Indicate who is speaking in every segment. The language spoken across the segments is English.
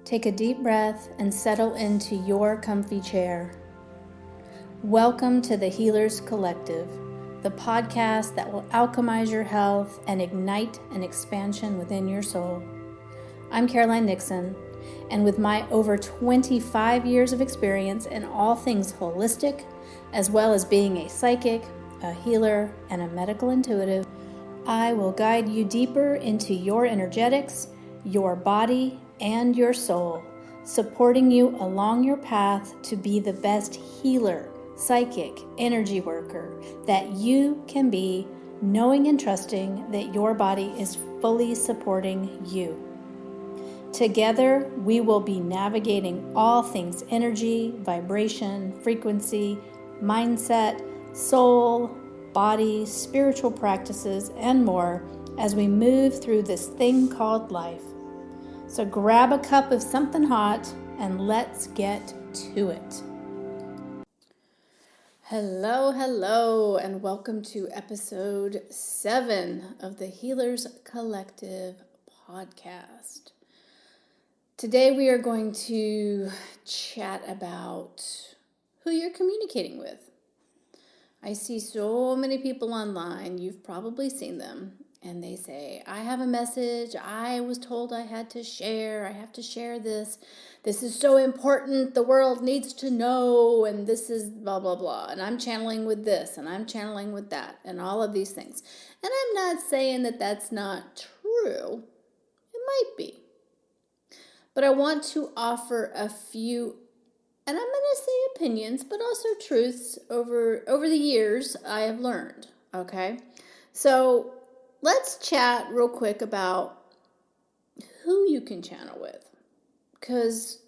Speaker 1: Take a deep breath and settle into your comfy chair. Welcome to the Healers Collective, the podcast that will alchemize your health and ignite an expansion within your soul. I'm Caroline Nixon, and with my over 25 years of experience in all things holistic, as well as being a psychic, a healer, and a medical intuitive, I will guide you deeper into your energetics, your body, and your soul, supporting you along your path to be the best healer, psychic, energy worker that you can be, knowing and trusting that your body is fully supporting you. Together, we will be navigating all things energy, vibration, frequency, mindset, soul, body, spiritual practices, and more as we move through this thing called life. So grab a cup of something hot and let's get to it. Hello, and welcome to episode 7 of the Healers Collective podcast. Today we are going to chat about who you're communicating with. I see so many people online, you've probably seen them, and they say, I have a message, I was told I had to share, I have to share this. This is so important, the world needs to know, and this is blah, blah, blah. And I'm channeling with this, and I'm channeling with that, and all of these things. And I'm not saying that that's not true. It might be. But I want to offer a few, and I'm going to say opinions, but also truths over the years I have learned, okay? So let's chat real quick about who you can channel with, because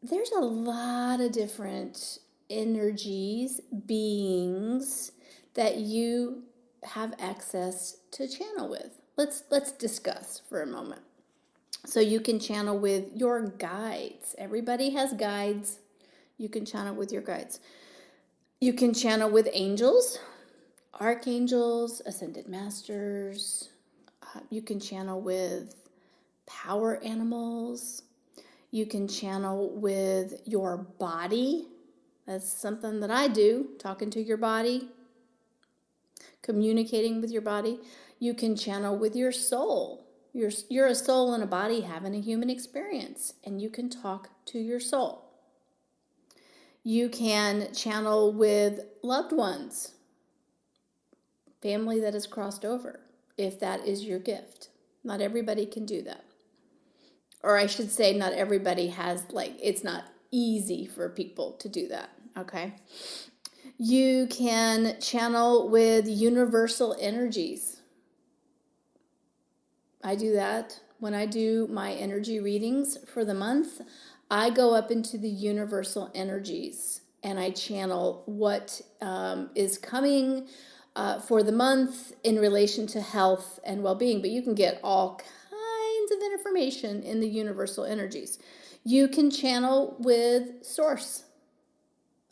Speaker 1: there's a lot of different energies, beings that you have access to channel with. Let's discuss for a moment. So you can channel with your guides. Everybody has guides. You can channel with your guides. You can channel with angels, archangels, ascended masters. You can channel with power animals. You can channel with your body. That's something that I do, talking to your body, communicating with your body. You can channel with your soul. You're a soul and a body having a human experience, and you can talk to your soul. You can channel with loved ones, family that has crossed over, if that is your gift. Not everybody can do that. Or I should say, not everybody has, it's not easy for people to do that, okay? You can channel with universal energies. I do that when I do my energy readings for the month. I go up into the universal energies and I channel what is coming for the month in relation to health and well-being. But you can get all kinds of information in the universal energies. You can channel with source.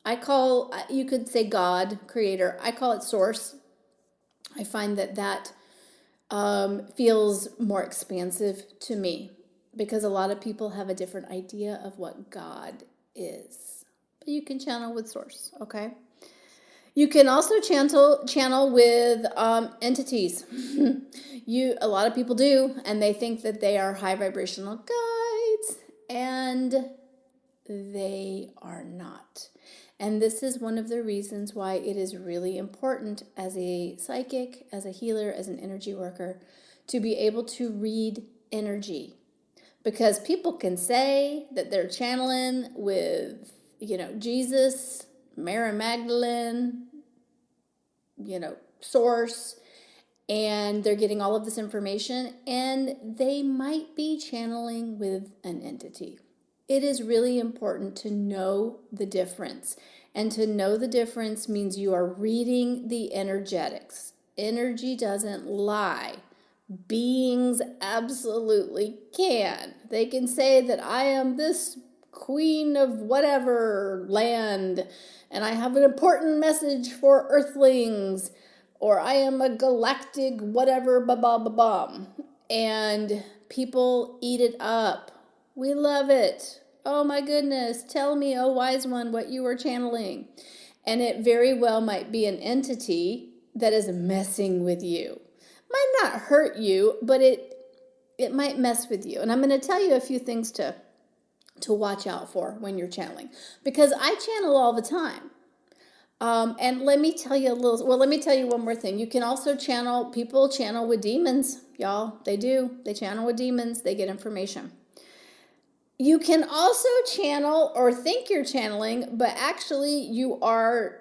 Speaker 1: You could say God, creator. I call it source. I find that feels more expansive to me because a lot of people have a different idea of what God is. But you can channel with source, okay? You can also channel with entities. A lot of people do, and they think that they are high vibrational guides, and they are not. And this is one of the reasons why it is really important as a psychic, as a healer, as an energy worker, to be able to read energy. Because people can say that they're channeling with, Jesus, Mary Magdalene, source, and they're getting all of this information, and they might be channeling with an entity. It is really important to know the difference. And to know the difference means you are reading the energetics. Energy doesn't lie. Beings absolutely can. They can say that I am this queen of whatever land, and I have an important message for earthlings, or I am a galactic whatever, ba-ba-ba-bum. And people eat it up. We love it. Oh my goodness. Tell me, oh wise one, what you are channeling. And it very well might be an entity that is messing with you. Might not hurt you, but it might mess with you. And I'm going to tell you a few things to watch out for when you're channeling, because I channel all the time. And let me tell you let me tell you one more thing. You can also people channel with demons, y'all. They do. They channel with demons. They get information. You can also channel or think you're channeling, but actually you are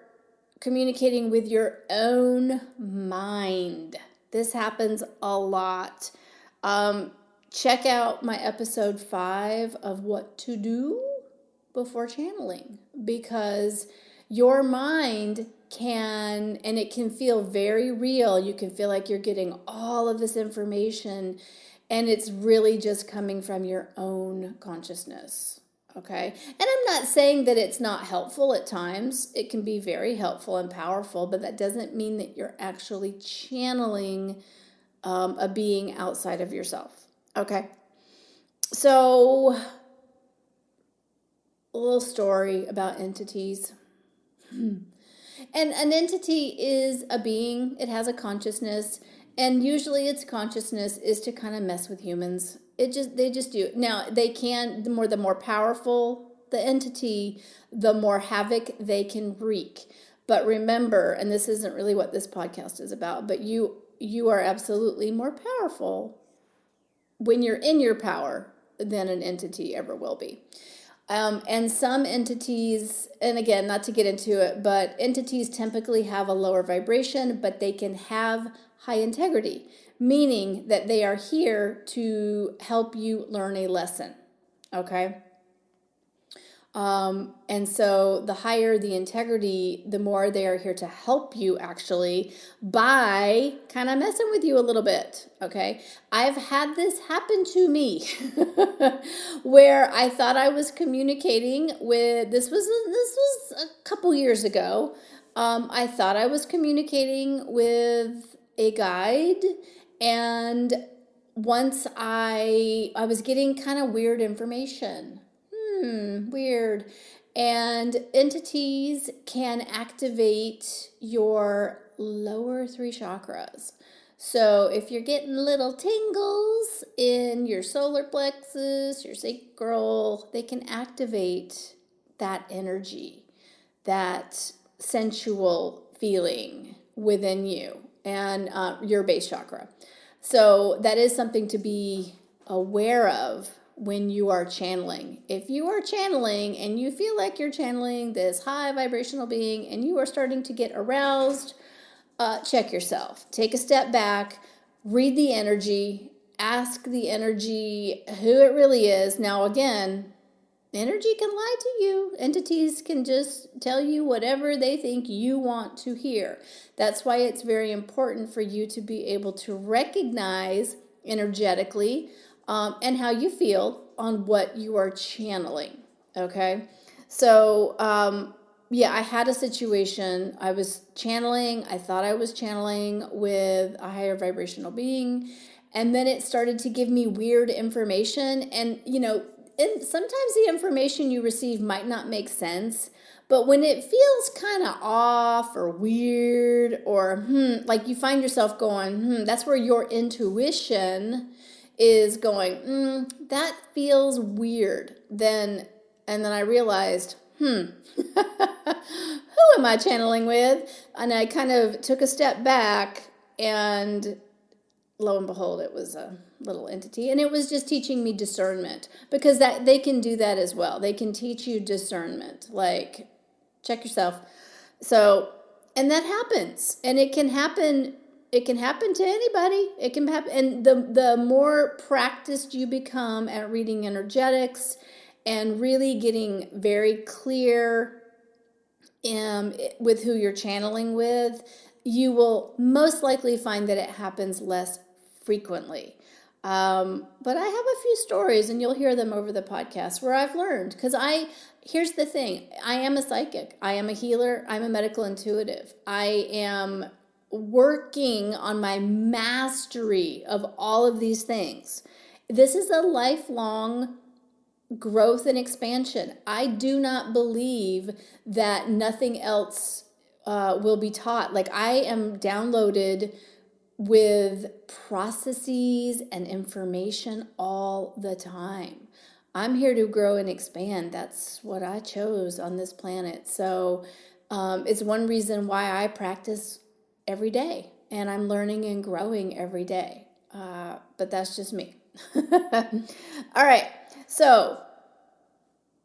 Speaker 1: communicating with your own mind. This happens a lot. Check out my episode 5 of what to do before channeling, because your mind it can feel very real. You can feel like you're getting all of this information, and it's really just coming from your own consciousness. Okay. And I'm not saying that it's not helpful at times. It can be very helpful and powerful, but that doesn't mean that you're actually channeling a being outside of yourself. Okay. So, a little story about entities. And an entity is a being. It has a consciousness, and usually its consciousness is to kind of mess with humans. They just do. Now, they can, the more powerful the entity, the more havoc they can wreak. But remember, and this isn't really what this podcast is about, but you are absolutely more powerful when you're in your power than an entity ever will be. And some entities, and again, not to get into it, but entities typically have a lower vibration, but they can have high integrity, meaning that they are here to help you learn a lesson. Okay? And so the higher the integrity, the more they are here to help you actually by kind of messing with you a little bit. Okay. I've had this happen to me where I thought I was communicating with, this was a couple years ago. I thought I was communicating with a guide, and once I was getting kind of weird information. Weird. And entities can activate your lower 3 chakras. So if you're getting little tingles in your solar plexus, your sacral, they can activate that energy, that sensual feeling within you and your base chakra. So that is something to be aware of when you are channeling. If you are channeling and you feel like you're channeling this high vibrational being and you are starting to get aroused, check yourself. Take a step back, read the energy, ask the energy who it really is. Now, again, energy can lie to you. Entities can just tell you whatever they think you want to hear. That's why it's very important for you to be able to recognize energetically and how you feel on what you are channeling. Okay. So, I had a situation. I was channeling. I thought I was channeling with a higher vibrational being. And then it started to give me weird information. And, sometimes the information you receive might not make sense. But when it feels kind of off or weird or, like you find yourself going, that's where your intuition is going, that feels weird. And then I realized, who am I channeling with? And I kind of took a step back, and lo and behold, it was a little entity, and it was just teaching me discernment, because that they can do that as well. They can teach you discernment, like check yourself. So, and that happens, and it can happen. It can happen to anybody. It can happen. And the more practiced you become at reading energetics and really getting very clear with who you're channeling with, you will most likely find that it happens less frequently. But I have a few stories, and you'll hear them over the podcast, where I've learned. Because here's the thing. I am a psychic. I am a healer. I'm a medical intuitive. I am working on my mastery of all of these things. This is a lifelong growth and expansion. I do not believe that nothing else will be taught. Like, I am downloaded with processes and information all the time. I'm here to grow and expand. That's what I chose on this planet. So it's one reason why I practice every day, and I'm learning and growing every day. But that's just me. All right. So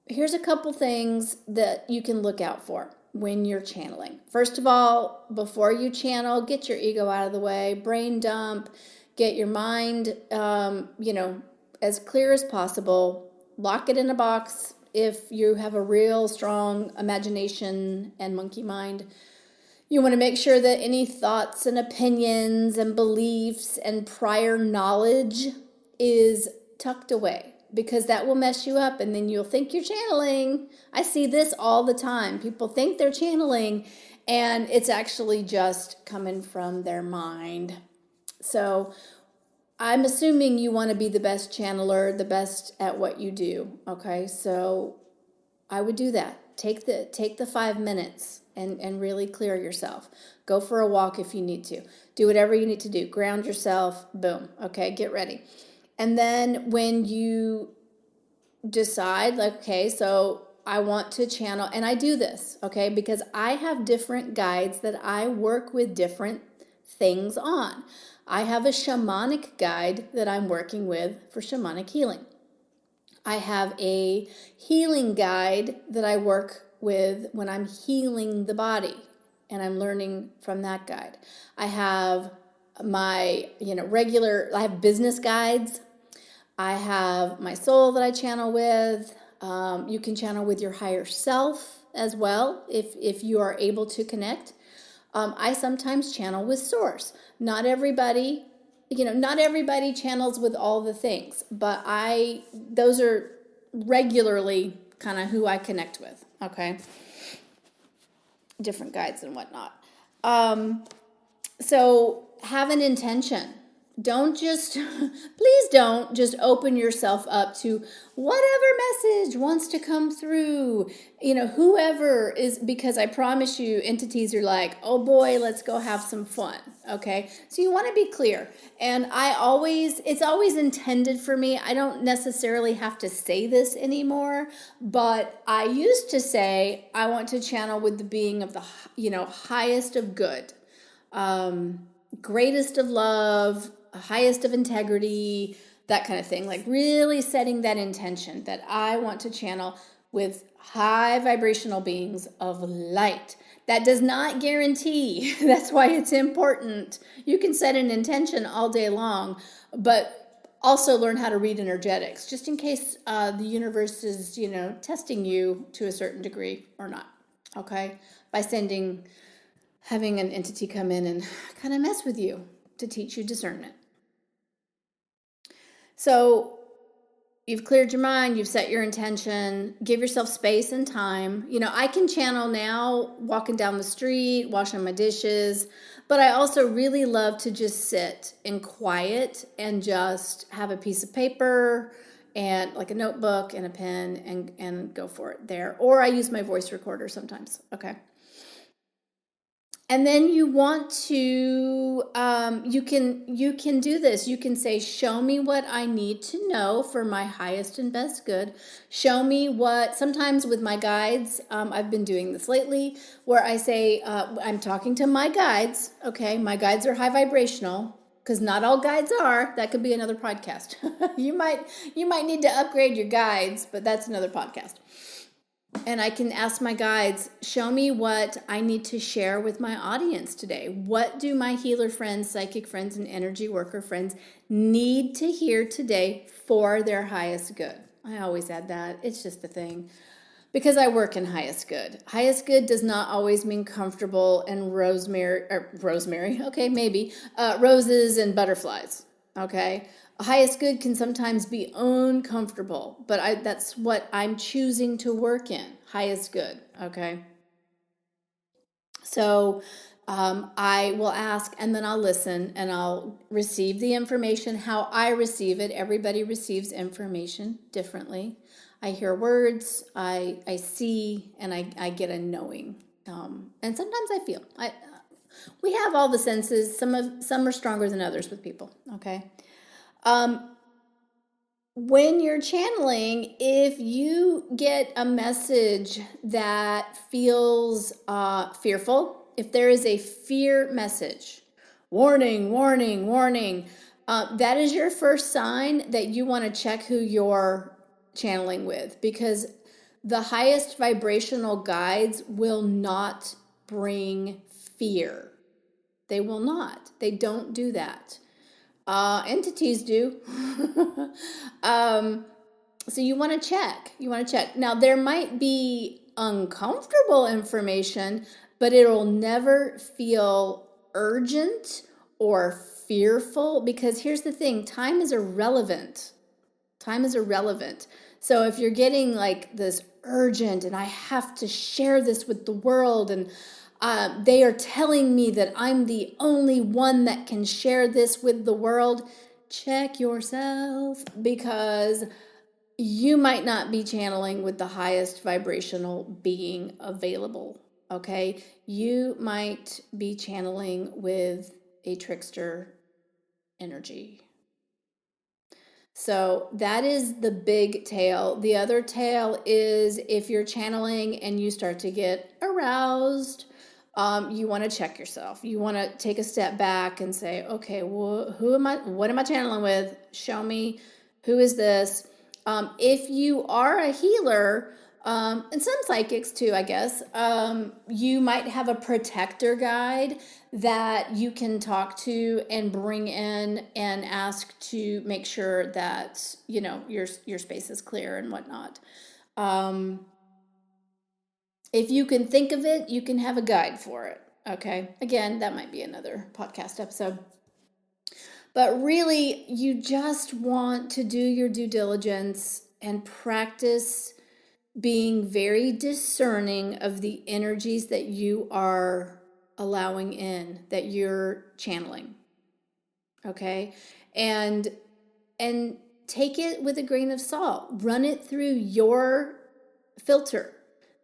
Speaker 1: here's a couple things that you can look out for when you're channeling. First of all, before you channel, get your ego out of the way, brain dump, get your mind, as clear as possible. Lock it in a box. If you have a real strong imagination and monkey mind, you want to make sure that any thoughts and opinions and beliefs and prior knowledge is tucked away, because that will mess you up, and then you'll think you're channeling. I see this all the time. People think they're channeling, and it's actually just coming from their mind. So I'm assuming you want to be the best channeler, the best at what you do. Okay, so I would do that. Take the 5 minutes and really clear yourself. Go for a walk if you need to. Do whatever you need to do. Ground yourself. Boom. Okay, get ready. And then when you decide, like, okay, so I want to channel, and I do this, okay, because I have different guides that I work with different things on. I have a shamanic guide that I'm working with for shamanic healing. I have a healing guide that I work with when I'm healing the body, and I'm learning from that guide. I have my, I have business guides. I have my soul that I channel with. You can channel with your higher self as well if you are able to connect. I sometimes channel with source. Not everybody channels with all the things, but those are regularly kind of who I connect with, okay? Different guides and whatnot. So have an intention. Please don't just open yourself up to whatever message wants to come through, whoever is, because I promise you, entities are like, oh boy, let's go have some fun. Okay. So you want to be clear. And it's always intended for me. I don't necessarily have to say this anymore, but I used to say, I want to channel with the being of the, highest of good, greatest of love, highest of integrity, that kind of thing. Like, really setting that intention that I want to channel with high vibrational beings of light. That does not guarantee. That's why it's important. You can set an intention all day long, but also learn how to read energetics, just in case the universe is, testing you to a certain degree or not. Okay? By having an entity come in and kind of mess with you to teach you discernment. So you've cleared your mind, you've set your intention, give yourself space and time. I can channel now walking down the street, washing my dishes, but I also really love to just sit in quiet and just have a piece of paper and like a notebook and a pen and go for it there. Or I use my voice recorder sometimes, okay? And then you want to, you can do this. You can say, show me what I need to know for my highest and best good. Show me sometimes with my guides, I've been doing this lately, where I say, I'm talking to my guides. Okay, my guides are high vibrational, because not all guides are. That could be another podcast. You might need to upgrade your guides, but that's another podcast. And I can ask my guides, show me what I need to share with my audience today. What do my healer friends, psychic friends, and energy worker friends need to hear today for their highest good? I always add that. It's just the thing. Because I work in highest good. Highest good does not always mean comfortable and rosemary, okay, maybe, roses and butterflies, okay? Highest good can sometimes be uncomfortable, but that's what I'm choosing to work in, highest good, okay? So I will ask and then I'll listen and I'll receive the information how I receive it. Everybody receives information differently. I hear words, I see, and I get a knowing. And sometimes I feel. We have all the senses. Some are stronger than others with people. Okay. When you're channeling, if you get a message that feels fearful, if there is a fear message, warning, warning, warning, that is your first sign that you want to check who you're channeling with, because the highest vibrational guides will not bring fear. They will not. They don't do that. Entities do. So you want to check. You want to check. Now, there might be uncomfortable information, but it'll never feel urgent or fearful, because here's the thing, time is irrelevant. Time is irrelevant. So if you're getting like this urgent and I have to share this with the world, and they are telling me that I'm the only one that can share this with the world, check yourself, because you might not be channeling with the highest vibrational being available. Okay, you might be channeling with a trickster energy. So that is the big tail. The other tail is if you're channeling and you start to get aroused, you want to check yourself. You want to take a step back and say, okay, well, who am I? What am I channeling with? Show me, who is this? If you are a healer, and some psychics too, I guess, you might have a protector guide that you can talk to and bring in and ask to make sure that, you know, your space is clear and whatnot. If you can think of it, you can have a guide for it. Okay. Again, that might be another podcast episode. But really, you just want to do your due diligence and practice being very discerning of the energies that you are allowing in, that you're channeling. Okay? And take it with a grain of salt. Run it through your filter.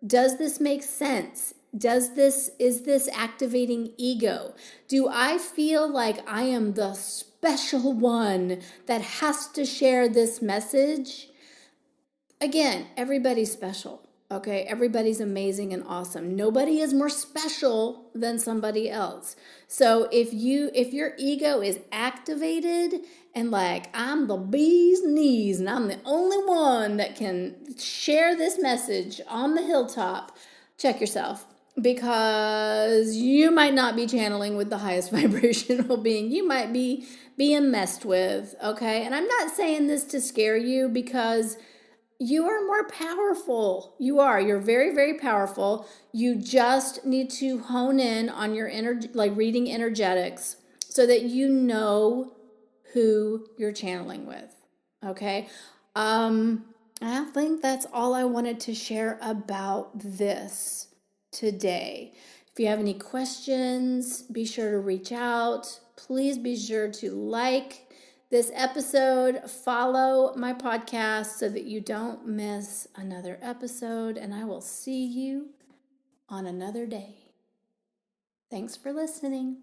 Speaker 1: Does this make sense? Is this activating ego? Do I feel like I am the special one that has to share this message? Again, everybody's special, okay? Everybody's amazing and awesome. Nobody is more special than somebody else. So if your ego is activated and like, I'm the bee's knees and I'm the only one that can share this message on the hilltop, check yourself, because you might not be channeling with the highest vibrational being. You might be being messed with, okay? And I'm not saying this to scare you, because you are more powerful. You're very, very powerful. You just need to hone in on your reading energetics so that you know who you're channeling with. Okay. I think that's all I wanted to share about this today. If you have any questions, be sure to reach out. Please be sure to like this episode, follow my podcast so that you don't miss another episode, and I will see you on another day. Thanks for listening.